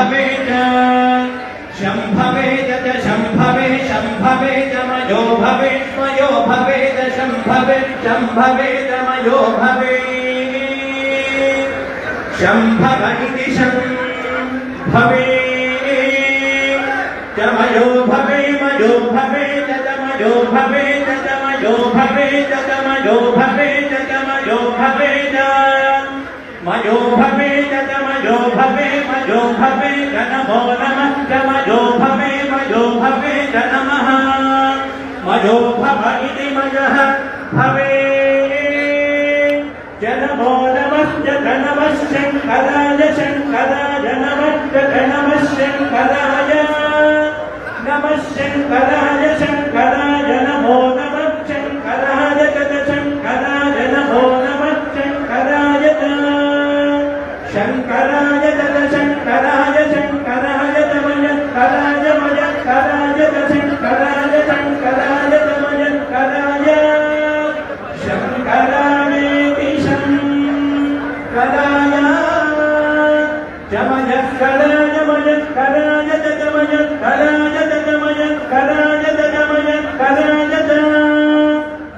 शंभवे च शंभवे शंभवे च मयो भवे मयो भवे च शंभवे शंभवे च मयो भवे शंभव इति शंभवे च मयो भवे मयो भवे च मयो भवे च मयो भवे च मयो भवे च मयो भवे च मयो भवे च मयो भवे मयो भवे च नमो नमः च मयो भवे च नमः मयो भव इति मयः भवे च नमो नमः च नमः शंकराय शंकराय नमः च नमः शंकराय नमः शंकराय शंकराय नमो नमः शंकराय च शंकराय नमो नमः शंकराय शंकराय शंकराय शंकराय मयंकराय मयंकराय शंकराय शंकराय मयंकराय शंकरामेति शंकराय मयंकराय मयंकराय मयंकराय मयंकराय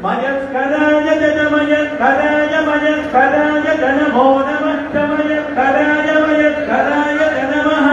मयंकराय मयंकराय मयंकराय नमो